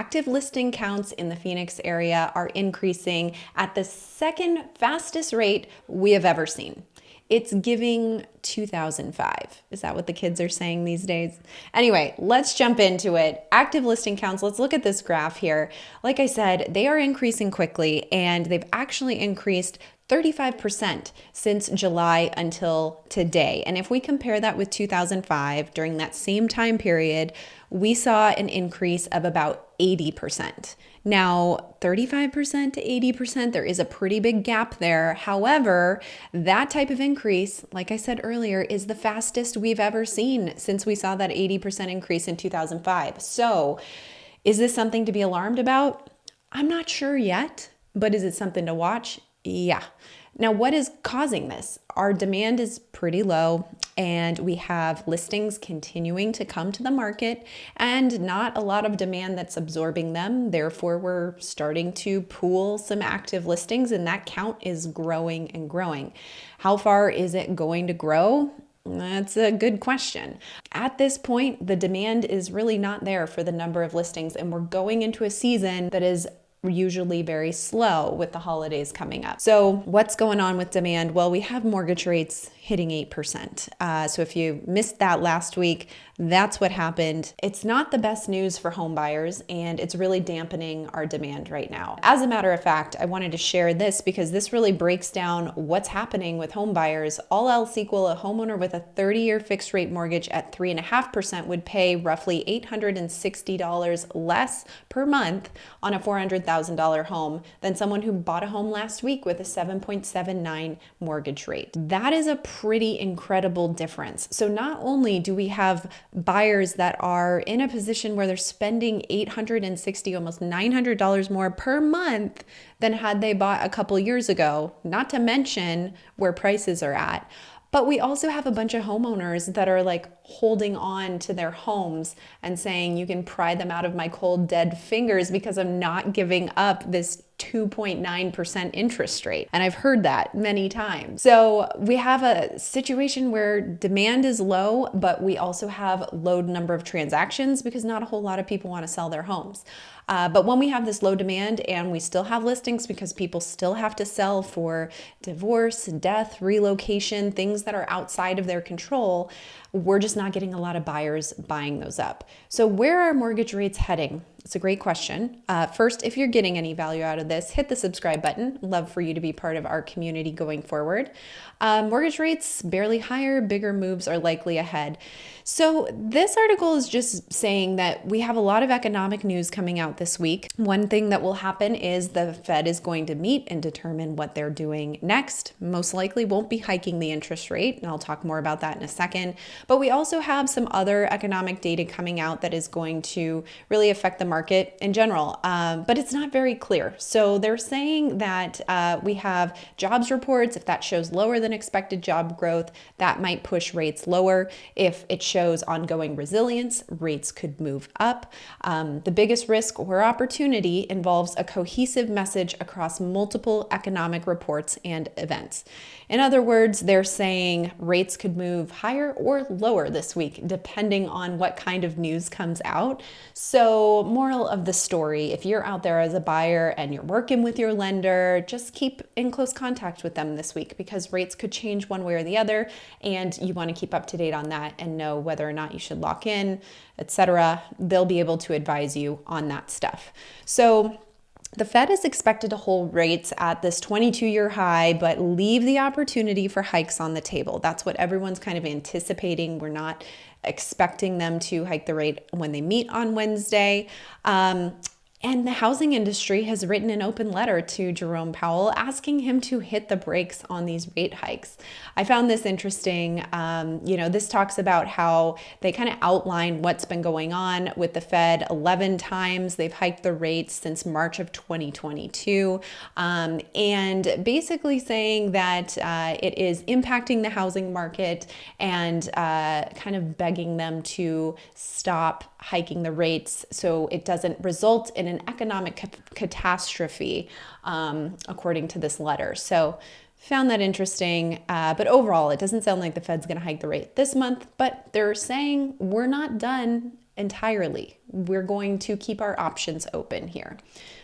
active listing counts in the Phoenix area are increasing at the second fastest rate we have ever seen. It's giving 2005. Is that what the kids are saying these days? Anyway, let's jump into it. Active listing counts. Let's look at this graph here. Like I said, they are increasing quickly, and they've actually increased 35% since July until today. And if we compare that with 2005, during that same time period, we saw an increase of about 80%. Now, 35% to 80%, there is a pretty big gap there. However, that type of increase, like I said earlier, is the fastest we've ever seen since we saw that 80% increase in 2005. So, is this something to be alarmed about? I'm not sure yet, but is it something to watch? Yeah. Now, what is causing this? Our demand is pretty low, and we have listings continuing to come to the market and not a lot of demand that's absorbing them. Therefore, we're starting to pool some active listings, and that count is growing and growing. How far is it going to grow? That's a good question. At this point, the demand is really not there for the number of listings, and we're going into a season that is usually very slow with the holidays coming up. So what's going on with demand? Well, we have mortgage rates hitting 8%. So if you missed that last week, that's what happened. It's not the best news for home buyers, and it's really dampening our demand right now. As a matter of fact, I wanted to share this because this really breaks down what's happening with home buyers. All else equal, a homeowner with a 30-year fixed rate mortgage at 3.5% would pay roughly $860 less per month on a $400,000 home than someone who bought a home last week with a 7.79 mortgage rate. That is a pretty incredible difference. So not only do we have buyers that are in a position where they're spending $860, almost $900 more per month than had they bought a couple years ago, not to mention where prices are at. But we also have a bunch of homeowners that are like holding on to their homes and saying, you can pry them out of my cold, dead fingers because I'm not giving up this 2.9% interest rate. And I've heard that many times. So we have a situation where demand is low, but we also have low number of transactions because not a whole lot of people want to sell their homes. But when we have this low demand and we still have listings because people still have to sell for divorce, death, relocation, things that are outside of their control, we're just not getting a lot of buyers buying those up. So where are mortgage rates heading? It's a great question. First, if you're getting any value out of this, hit the subscribe button. Love for you to be part of our community going forward. Mortgage rates barely higher, bigger moves are likely ahead. So this article is just saying that we have a lot of economic news coming out this week. One thing that will happen is the Fed is going to meet and determine what they're doing next. Most likely won't be hiking the interest rate, and I'll talk more about that in a second. But we also have some other economic data coming out that is going to really affect the market in general, but it's not very clear. So they're saying that we have jobs reports. If that shows lower than expected job growth, that might push rates lower. If it shows ongoing resilience, rates could move up. The biggest risk or opportunity involves a cohesive message across multiple economic reports and events. In other words, they're saying rates could move higher or lower this week, depending on what kind of news comes out. So, moral of the story, if you're out there as a buyer and you're working with your lender, just keep in close contact with them this week because rates could change one way or the other, and you want to keep up to date on that and know whether or not you should lock in, etc. They'll be able to advise you on that stuff. So, the Fed is expected to hold rates at this 22-year high, but leave the opportunity for hikes on the table. That's what everyone's kind of anticipating. We're not expecting them to hike the rate when they meet on Wednesday. And the housing industry has written an open letter to Jerome Powell asking him to hit the brakes on these rate hikes. I found this interesting. This talks about how they kind of outline what's been going on with the Fed. 11 times they've hiked the rates since March of 2022, and basically saying that it is impacting the housing market and kind of begging them to stop hiking the rates so it doesn't result in an economic catastrophe, according to this letter. So found that interesting. But overall, it doesn't sound like the Fed's going to hike the rate this month, but they're saying we're not done entirely. We're going to keep our options open here.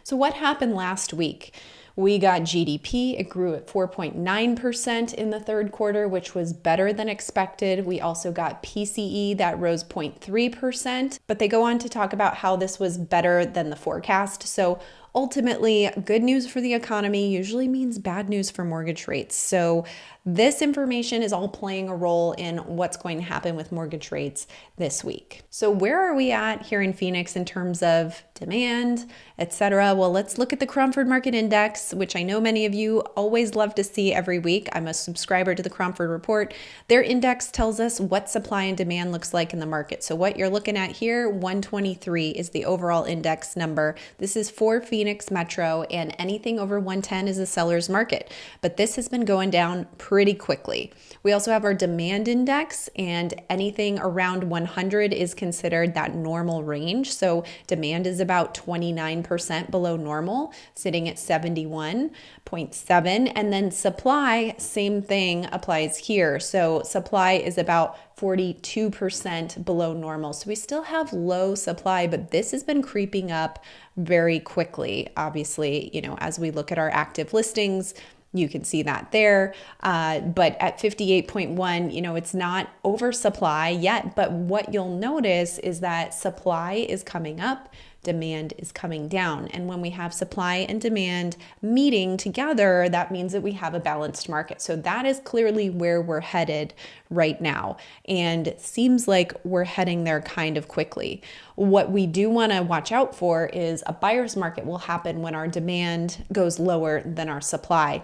So what happened last week? We got GDP. It grew at 4.9% in the third quarter, which was better than expected. We also got PCE that rose 0.3%, but they go on to talk about how this was better than the forecast. So ultimately, good news for the economy usually means bad news for mortgage rates. So this information is all playing a role in what's going to happen with mortgage rates this week. So where are we at here in Phoenix in terms of demand, etc.? Well, let's look at the Cromford Market Index, which I know many of you always love to see every week. I'm a subscriber to the Cromford Report. Their index tells us what supply and demand looks like in the market. So what you're looking at here, 123 is the overall index number. This is for Phoenix Metro, and anything over 110 is a seller's market. But this has been going down pretty quickly. We also have our demand index, and anything around 100 is considered that normal range. So demand is about 29% below normal, sitting at 71.7. And then supply, same thing applies here. So supply is about 42% below normal. So we still have low supply, but this has been creeping up very quickly. Obviously, as we look at our active listings, you can see that there. But at 58.1, it's not oversupply yet. But what you'll notice is that supply is coming up, demand is coming down. And when we have supply and demand meeting together, that means that we have a balanced market. So that is clearly where we're headed right now. And it seems like we're heading there kind of quickly. What we do want to watch out for is a buyer's market will happen when our demand goes lower than our supply.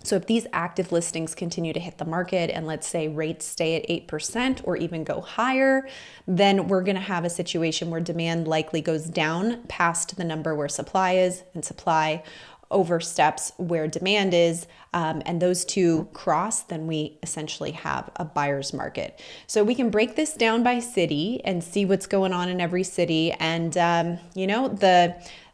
So if these active listings continue to hit the market and let's say rates stay at 8% or even go higher, then we're going to have a situation where demand likely goes down past the number where supply is, and supply oversteps where demand is, and those two cross, then we essentially have a buyer's market. So we can break this down by city and see what's going on in every city. And,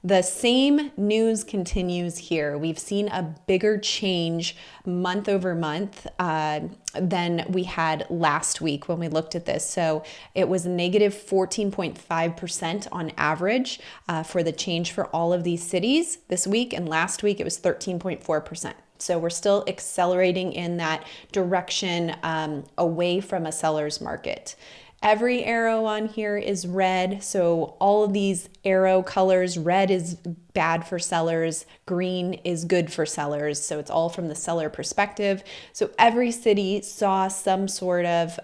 the same news continues here. We've seen a bigger change month over month than we had last week when we looked at this. So it was negative 14.5% on average for the change for all of these cities this week. And last week it was 13.4%. So we're still accelerating in that direction away from a seller's market. Every arrow on here is red. So all of these arrow colors, red is bad for sellers, green is good for sellers. So it's all from the seller perspective. So every city saw some sort of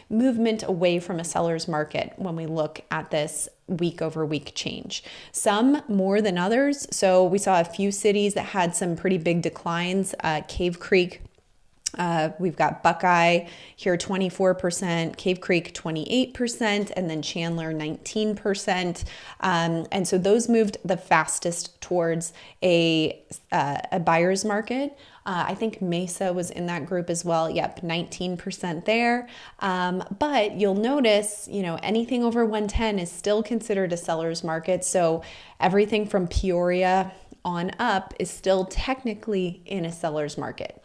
movement away from a seller's market when we look at this week over week change. Some more than others. So we saw a few cities that had some pretty big declines. Cave Creek, we've got Buckeye here 24%, Cave Creek 28%, and then Chandler 19%. And so those moved the fastest towards a buyer's market. I think Mesa was in that group as well. Yep, 19% there. But you'll notice, anything over 110 is still considered a seller's market. So everything from Peoria on up is still technically in a seller's market.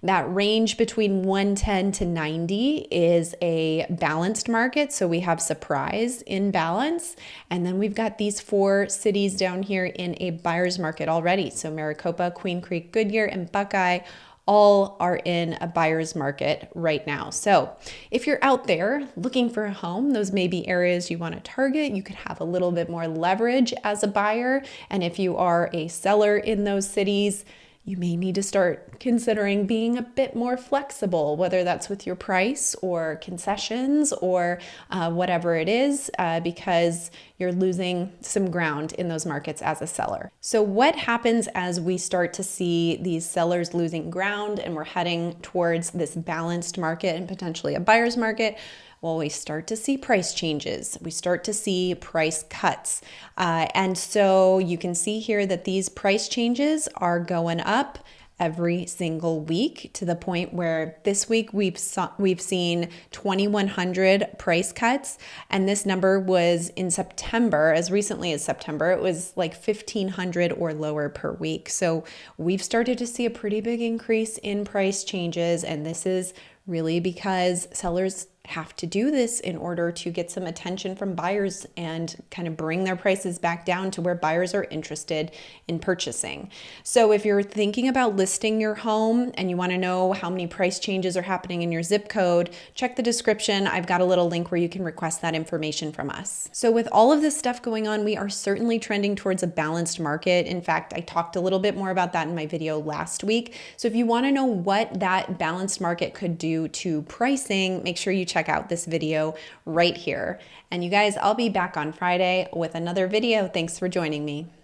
That range between 110 to 90 is a balanced market. So we have Surprise in balance. And then we've got these 4 cities down here in a buyer's market already. So Maricopa, Queen Creek, Goodyear, and Buckeye all are in a buyer's market right now. So if you're out there looking for a home, those may be areas you want to target. You could have a little bit more leverage as a buyer. And if you are a seller in those cities, you may need to start considering being a bit more flexible, whether that's with your price or concessions or whatever it is, because you're losing some ground in those markets as a seller. So what happens as we start to see these sellers losing ground and we're heading towards this balanced market and potentially a buyer's market? Well, we start to see price changes. We start to see price cuts. And so you can see here that these price changes are going up every single week to the point where this week we've seen 2,100 price cuts. And this number was in September, as recently as September, it was like 1,500 or lower per week. So we've started to see a pretty big increase in price changes. And this is really because sellers have to do this in order to get some attention from buyers and kind of bring their prices back down to where buyers are interested in purchasing. So if you're thinking about listing your home and you want to know how many price changes are happening in your zip code, check the description. I've got a little link where you can request that information from us. So with all of this stuff going on, we are certainly trending towards a balanced market. In fact, I talked a little bit more about that in my video last week. So if you want to know what that balanced market could do to pricing, make sure you check out this video right here. And you guys, I'll be back on Friday with another video. Thanks for joining me.